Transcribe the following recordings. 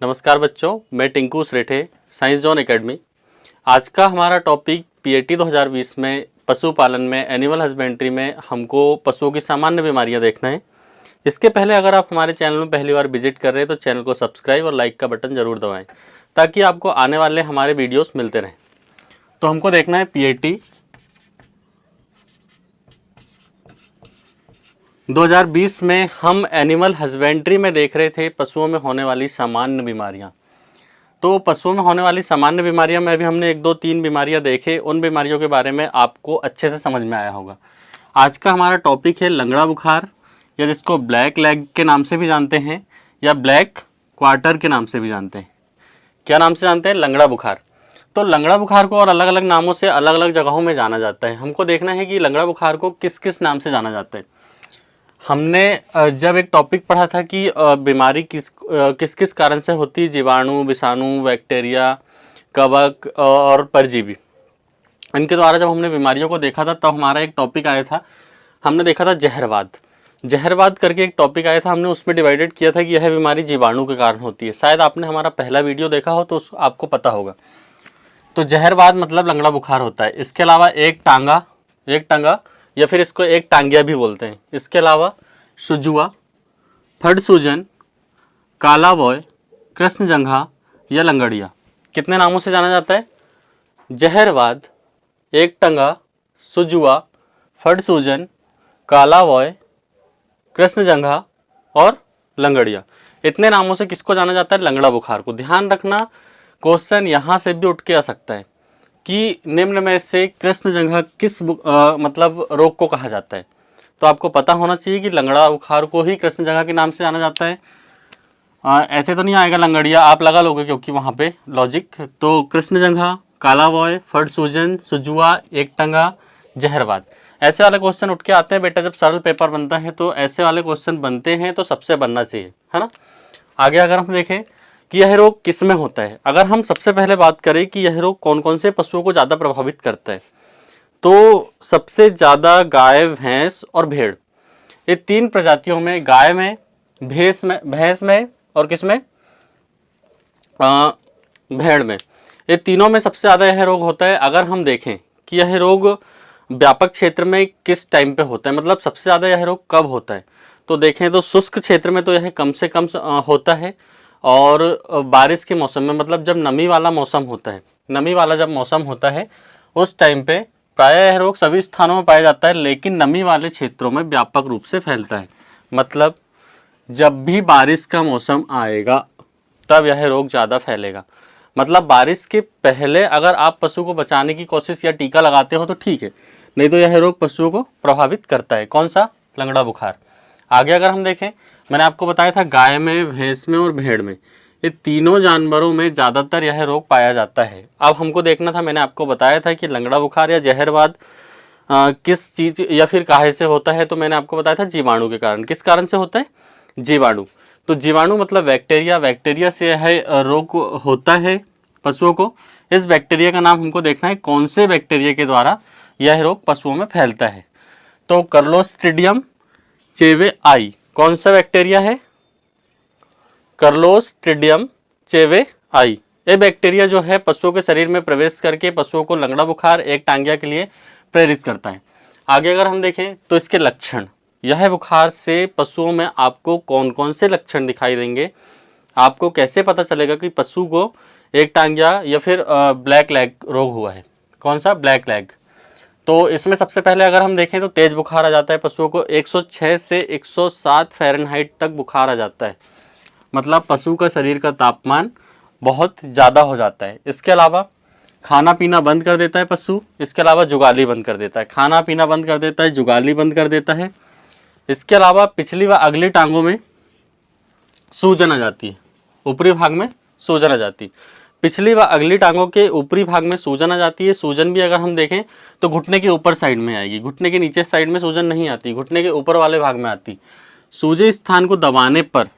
नमस्कार बच्चों, मैं टिंकू श्रेठे, साइंस जोन एकेडमी। आज का हमारा टॉपिक पीएटी 2020 में पशुपालन में एनिमल हस्बेंड्री में हमको पशुओं की सामान्य बीमारियां देखना है। इसके पहले अगर आप हमारे चैनल में पहली बार विजिट कर रहे हैं तो चैनल को सब्सक्राइब और लाइक का बटन ज़रूर दबाएँ ताकि आपको आने वाले हमारे वीडियोस मिलते रहें। तो हमको देखना है पीएटी 2020 में हम एनिमल हस्बेंड्री में देख रहे थे पशुओं में होने वाली सामान्य बीमारियां। तो पशुओं में होने वाली सामान्य बीमारियां में भी हमने 1-2-3 बीमारियां देखे, उन बीमारियों के बारे में आपको अच्छे से समझ में आया होगा। आज का हमारा टॉपिक है लंगड़ा बुखार, या जिसको ब्लैक लेग के नाम से भी जानते हैं या ब्लैक क्वार्टर के नाम से भी जानते हैं। क्या नाम से जानते हैं? लंगड़ा बुखार। तो लंगड़ा बुखार को और अलग अलग नामों से अलग अलग जगहों में जाना जाता है। हमको देखना है कि लंगड़ा बुखार को किस किस नाम से जाना जाता है। हमने जब एक टॉपिक पढ़ा था कि बीमारी किस किस कारण से होती है, जीवाणु, विषाणु, बैक्टीरिया, कवक और परजीवी, इनके द्वारा जब हमने बीमारियों को देखा था तब हमारा एक टॉपिक आया था, हमने देखा था जहरवाद करके एक टॉपिक आया था। हमने उसमें डिवाइडेड किया था कि यह बीमारी जीवाणु के कारण होती है। शायद आपने हमारा पहला वीडियो देखा हो तो आपको पता होगा। तो जहरवाद मतलब लंगड़ा बुखार होता है। इसके अलावा एक टांगा या फिर इसको एक टांगिया भी बोलते हैं। इसके अलावा सुजुआ, फड़ सूजन, काला बॉय, कृष्ण जंघा या लंगड़िया, कितने नामों से जाना जाता है? जहरवाद, एक टंगा, सुजुआ, फड़ सूजन, काला बॉय, कृष्ण जंघा और लंगड़िया, इतने नामों से किसको जाना जाता है? लंगड़ा बुखार को। ध्यान रखना, क्वेश्चन यहाँ से भी उठ के आ सकता है कि निम्न में से कृष्ण जंघा किस मतलब रोग को कहा जाता है। तो आपको पता होना चाहिए कि लंगड़ा बुखार को ही कृष्ण जंघा के नाम से जाना जाता है। ऐसे तो नहीं आएगा लंगड़िया, आप लगा लोगे क्योंकि वहाँ पे लॉजिक। तो कृष्ण जंघा, काला बॉय, फड़ सूजन, सुजुआ, एक टंगा, जहरवाद, ऐसे वाले क्वेश्चन उठ के आते हैं बेटा। जब सरल पेपर बनता है तो ऐसे वाले क्वेश्चन बनते हैं, तो सबसे बनना चाहिए, है ना। आगे अगर हम देखें कि यह रोग किस में होता है, अगर हम सबसे पहले बात करें कि यह रोग कौन कौन से पशुओं को ज़्यादा प्रभावित करता है, तो सबसे ज़्यादा गाय, भैंस और भेड़, ये तीन प्रजातियों में, गाय में, भैंस में और किस में? भेड़ में, ये तीनों में सबसे ज़्यादा यह रोग होता है। अगर हम देखें कि यह रोग व्यापक क्षेत्र में किस टाइम पे होता है, मतलब सबसे ज़्यादा यह रोग कब होता है, तो देखें तो शुष्क क्षेत्र में तो यह कम से कम होता है, और बारिश के मौसम में, मतलब जब नमी वाला मौसम होता है, नमी वाला जब मौसम होता है उस टाइम पे प्रायः यह रोग सभी स्थानों में पाया जाता है, लेकिन नमी वाले क्षेत्रों में व्यापक रूप से फैलता है। मतलब जब भी बारिश का मौसम आएगा तब यह रोग ज़्यादा फैलेगा। मतलब बारिश के पहले अगर आप पशु को बचाने की कोशिश या टीका लगाते हो तो ठीक है, नहीं तो यह रोग पशुओं को प्रभावित करता है। कौन सा? लंगड़ा बुखार। आगे अगर हम देखें, मैंने आपको बताया था गाय में, भैंस में और भेड़ में, ये तीनों जानवरों में ज़्यादातर यह रोग पाया जाता है। अब हमको देखना था, मैंने आपको बताया था कि लंगड़ा बुखार या जहरवाद किस चीज़ या फिर काहे से होता है, तो मैंने आपको बताया था जीवाणु के कारण। किस कारण से होता है? जीवाणु। तो जीवाणु मतलब बैक्टीरिया से यह रोग होता है पशुओं को। इस बैक्टीरिया का नाम हमको देखना है, कौन से बैक्टीरिया के द्वारा यह रोग पशुओं में फैलता है। तो क्लोस्ट्रीडियम चेवेआई, कौन सा बैक्टीरिया है? क्लोस्ट्रीडियम चेवेआई। ये बैक्टीरिया जो है पशुओं के शरीर में प्रवेश करके पशुओं को लंगड़ा बुखार, एक टांगिया के लिए प्रेरित करता है। आगे अगर हम देखें तो इसके लक्षण, यह बुखार से पशुओं में आपको कौन कौन से लक्षण दिखाई देंगे, आपको कैसे पता चलेगा कि पशु को एक टांगिया या फिर ब्लैक लेग रोग हुआ है। कौन सा? Black leg. तो इसमें सबसे पहले अगर हम देखें तो तेज बुखार आ जाता है पशुओं को, 106 से 107 फ़ारेनहाइट तक बुखार आ जाता है। मतलब पशु का शरीर का तापमान बहुत ज़्यादा हो जाता है। इसके अलावा खाना पीना बंद कर देता है पशु। इसके अलावा जुगाली बंद कर देता है, खाना पीना बंद कर देता है, जुगाली बंद कर देता है। इसके अलावा पिछली व अगली टांगों में सूजन आ जाती है, ऊपरी भाग में सूजन आ जाती है। पिछली व अगली टांगों के ऊपरी भाग में सूजन आ जाती है। सूजन भी अगर हम देखें तो घुटने के ऊपर साइड में आएगी, घुटने के नीचे साइड में सूजन नहीं आती, घुटने के ऊपर वाले भाग में आती। सूजे स्थान को दबाने पर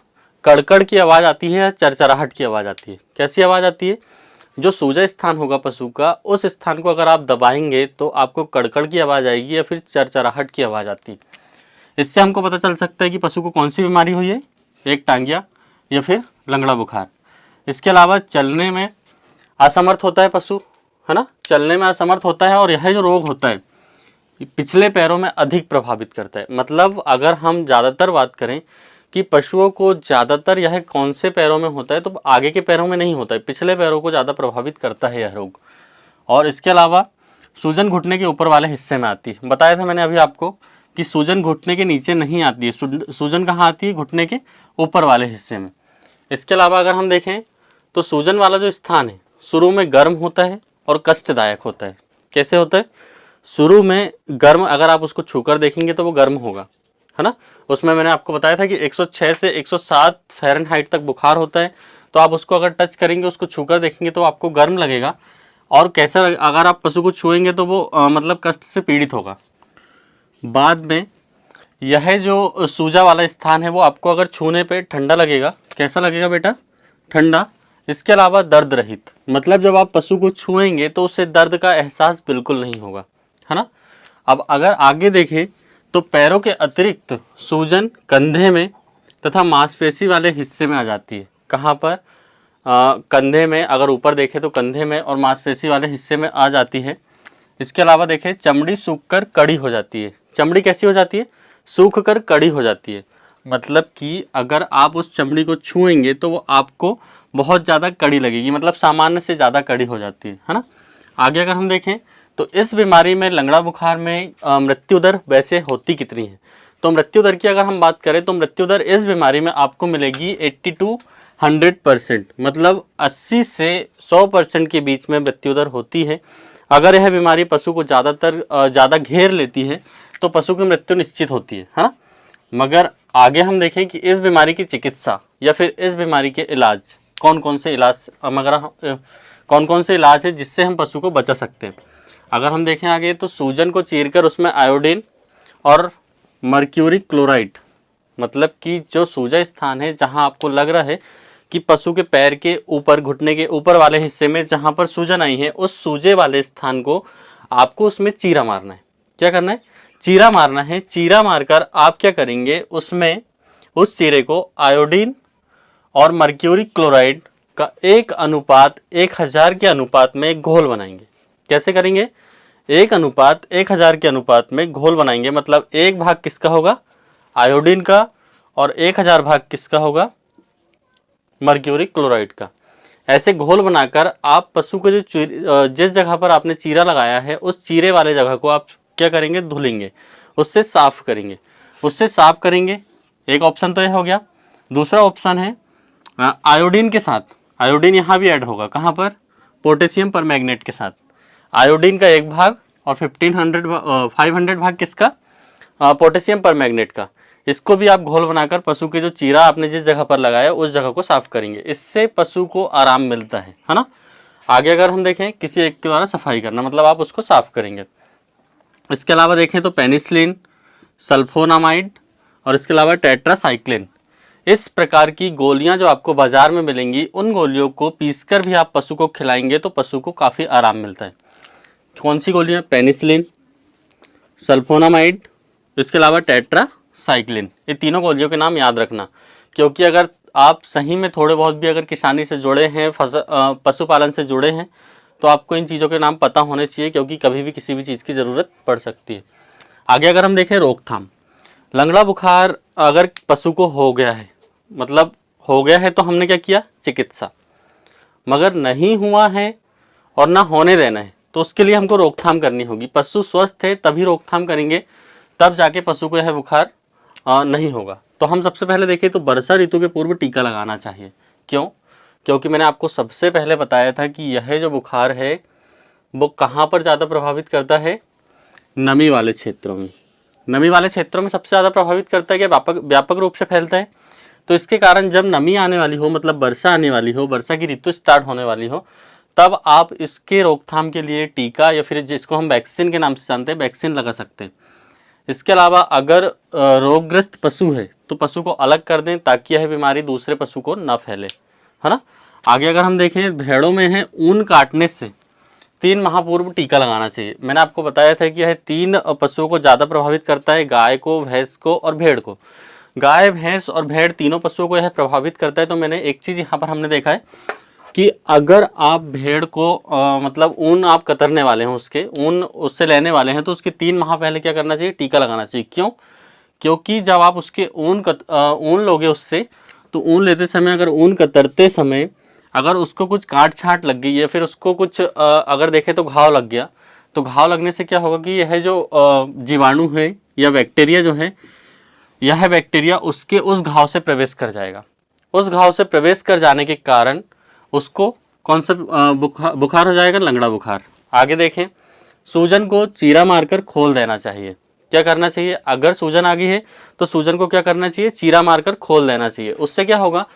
कड़कड़ की आवाज़ आती है या चरचराहट की आवाज़ आती है। कैसी आवाज़ आती है? जो सूजा स्थान होगा पशु का, उस स्थान को अगर आप दबाएंगे तो आपको कड़कड़ की आवाज़ आएगी या फिर चरचराहट की आवाज़ आती है। इससे हमको पता चल सकता है कि पशु को कौन सी बीमारी हुई है, एक टांगिया या फिर लंगड़ा बुखार। इसके अलावा चलने में असमर्थ होता है पशु, है ना, चलने में असमर्थ होता है। और यह जो रोग होता है पिछले पैरों में अधिक प्रभावित करता है। मतलब अगर हम ज़्यादातर बात करें कि पशुओं को ज़्यादातर यह कौन से पैरों में होता है, तो आगे के पैरों में नहीं होता है, पिछले पैरों को ज़्यादा प्रभावित करता है यह रोग। और इसके अलावा सूजन घुटने के ऊपर वाले हिस्से में आती है। बताया था मैंने अभी आपको कि सूजन घुटने के नीचे नहीं आती है, सूजन कहाँ आती है, घुटने के ऊपर वाले हिस्से में। इसके अलावा अगर हम देखें तो सूजन वाला जो स्थान है शुरू में गर्म होता है और कष्टदायक होता है। कैसे होता है, शुरू में गर्म, अगर आप उसको छूकर देखेंगे तो वो गर्म होगा, है ना। उसमें मैंने आपको बताया था कि 106 से 107 फ़ारेनहाइट तक बुखार होता है। तो आप उसको अगर टच करेंगे, उसको छूकर देखेंगे तो आपको गर्म लगेगा। और कैसा अगर आप पशु को छुएंगे तो वो मतलब कष्ट से पीड़ित होगा। बाद में यह जो सूजा वाला स्थान है वो आपको अगर छूने पे ठंडा लगेगा। कैसा लगेगा बेटा, ठंडा। इसके अलावा दर्द रहित, मतलब जब आप पशु को छुएंगे तो उससे दर्द का एहसास बिल्कुल नहीं होगा, है ना। अब अगर आगे देखें तो पैरों के अतिरिक्त सूजन कंधे में तथा मांसपेशी वाले हिस्से में आ जाती है। कहाँ पर, कंधे में, अगर ऊपर देखें तो कंधे में और मांसपेशी वाले हिस्से में आ जाती है। इसके अलावा देखें चमड़ी सूखकर कड़ी हो जाती है। चमड़ी कैसी हो जाती है, सूख कर कड़ी हो जाती है। मतलब कि अगर आप उस चमड़ी को छुएंगे तो वो आपको बहुत ज़्यादा कड़ी लगेगी, मतलब सामान्य से ज़्यादा कड़ी हो जाती है ना। आगे अगर हम देखें तो इस बीमारी में, लंगड़ा बुखार में मृत्यु दर वैसे होती कितनी है। तो मृत्यु दर की अगर हम बात करें तो मृत्यु दर इस बीमारी में आपको मिलेगी 80 to 100%, मतलब 80 से 100% के बीच में मृत्यु दर होती है। अगर यह बीमारी पशु को ज़्यादा घेर लेती है तो पशु की मृत्यु निश्चित होती है ना। मगर आगे हम देखें कि इस बीमारी की चिकित्सा या फिर इस बीमारी के इलाज कौन कौन से इलाज है जिससे हम पशु को बचा सकते हैं। अगर हम देखें आगे तो सूजन को चीरकर उसमें आयोडीन और मर्क्यूरी क्लोराइड, मतलब कि जो सूजा स्थान है जहां आपको लग रहा है कि पशु के पैर के ऊपर, घुटने के ऊपर वाले हिस्से में जहां पर सूजन आई है, उस सूजे वाले स्थान को आपको उसमें चीरा मारना है। क्या करना है, चीरा मारना है। चीरा मारकर आप क्या करेंगे, उसमें उस चीरे को आयोडीन और मर्क्यूरी क्लोराइड का 1:1000 के अनुपात में एक घोल बनाएंगे। कैसे करेंगे, 1:1000 के अनुपात में घोल बनाएंगे। मतलब 1 भाग किसका होगा, आयोडीन का, और 1000 भाग किसका होगा, मर्क्यूरी क्लोराइड का। ऐसे घोल बनाकर आप पशु को जिस जगह पर आपने चीरा लगाया है उस चीरे वाले जगह को आप क्या करेंगे, धुलेंगे, उससे साफ करेंगे। एक ऑप्शन तो यह हो गया। दूसरा ऑप्शन है आयोडीन के साथ, आयोडीन यहाँ भी ऐड होगा। कहाँ पर, पोटेशियम परमैंगनेट के साथ। आयोडीन का 1 भाग और 500 भाग किसका, पोटेशियम परमैंगनेट का। इसको भी आप घोल बनाकर पशु के जो चीरा आपने जिस जगह पर लगाया उस जगह को साफ करेंगे। इससे पशु को आराम मिलता है ना। आगे अगर हम देखें किसी एक के द्वारा सफाई करना, मतलब आप उसको साफ करेंगे। इसके अलावा देखें तो पेनिसिलिन, सल्फोनामाइड और इसके अलावा टेट्रासाइक्लिन, इस प्रकार की गोलियां जो आपको बाजार में मिलेंगी, उन गोलियों को पीसकर भी आप पशु को खिलाएंगे तो पशु को काफ़ी आराम मिलता है। कौन सी गोलियां, पेनिसिलिन, सल्फोनामाइड, इसके अलावा टेट्रासाइक्लिन, ये तीनों गोलियों के नाम याद रखना। क्योंकि अगर आप सही में थोड़े बहुत भी अगर किसानी से जुड़े हैं, पशुपालन से जुड़े हैं, तो आपको इन चीज़ों के नाम पता होने चाहिए, क्योंकि कभी भी किसी भी चीज़ की ज़रूरत पड़ सकती है। आगे अगर हम देखें रोकथाम, लंगड़ा बुखार अगर पशु को हो गया है, मतलब हो गया है तो हमने क्या किया, चिकित्सा। मगर नहीं हुआ है और ना होने देना है तो उसके लिए हमको रोकथाम करनी होगी। पशु स्वस्थ है तभी रोकथाम करेंगे, तब जाके पशु को यह बुखार नहीं होगा। तो हम सबसे पहले देखें तो वर्षा ऋतु के पूर्व टीका लगाना चाहिए। क्यों, क्योंकि मैंने आपको सबसे पहले बताया था कि यह जो बुखार है वो कहाँ पर ज़्यादा प्रभावित करता है, नमी वाले क्षेत्रों में। नमी वाले क्षेत्रों में सबसे ज़्यादा प्रभावित करता है कि व्यापक रूप से फैलता है। तो इसके कारण जब नमी आने वाली हो, मतलब वर्षा आने वाली हो, वर्षा की ऋतु स्टार्ट होने वाली हो, तब आप इसके रोकथाम के लिए टीका या फिर जिसको हम वैक्सीन के नाम से जानते हैं, वैक्सीन लगा सकते हैं। इसके अलावा अगर रोगग्रस्त पशु है तो पशु को अलग कर दें ताकि यह बीमारी दूसरे पशु को न फैले, है ना। आगे अगर हम देखें, भेड़ों में है ऊन काटने से 3 माह पूर्व टीका लगाना चाहिए। मैंने आपको बताया था कि यह 3 पशुओं को ज़्यादा प्रभावित करता है, गाय को, भैंस को और भेड़ को। गाय, भैंस और भेड़ तीनों पशुओं को यह प्रभावित करता है। तो मैंने एक चीज़ यहाँ पर हमने देखा है कि अगर आप भेड़ को मतलब ऊन आप कतरने वाले हैं, उसके ऊन उससे लेने वाले हैं, तो उसके 3 माह पहले क्या करना चाहिए, टीका लगाना चाहिए। क्यों? क्योंकि जब आप उसके ऊन लोगे उससे, तो ऊन लेते समय, अगर ऊन कतरते समय अगर उसको कुछ काट छाट लग गई या फिर उसको कुछ अगर देखें तो घाव लग गया, तो घाव लगने से क्या होगा कि यह जो जीवाणु है या बैक्टीरिया जो है, यह बैक्टीरिया उसके उस घाव से प्रवेश कर जाएगा। उस घाव से प्रवेश कर जाने के कारण उसको कौन सा बुखार हो जाएगा, लंगड़ा बुखार। आगे देखें, सूजन को चीरा मारकर खोल देना चाहिए। क्या करना चाहिए? अगर सूजन आ गई है तो सूजन को क्या करना चाहिए, चीरा मारकर खोल देना चाहिए। उससे क्या होगा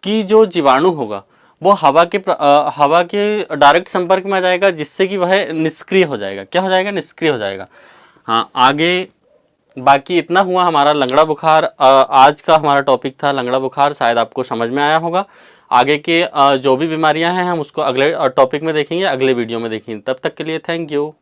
कि जो जीवाणु होगा वो हवा के डायरेक्ट संपर्क में आ जाएगा, जिससे कि वह निष्क्रिय हो जाएगा। क्या हो जाएगा? निष्क्रिय हो जाएगा। हाँ, आगे बाकी इतना हुआ हमारा लंगड़ा बुखार। आज का हमारा टॉपिक था लंगड़ा बुखार, शायद आपको समझ में आया होगा। आगे के जो भी बीमारियां हैं हम उसको अगले टॉपिक में देखेंगे, अगले वीडियो में देखेंगे। तब तक के लिए थैंक यू।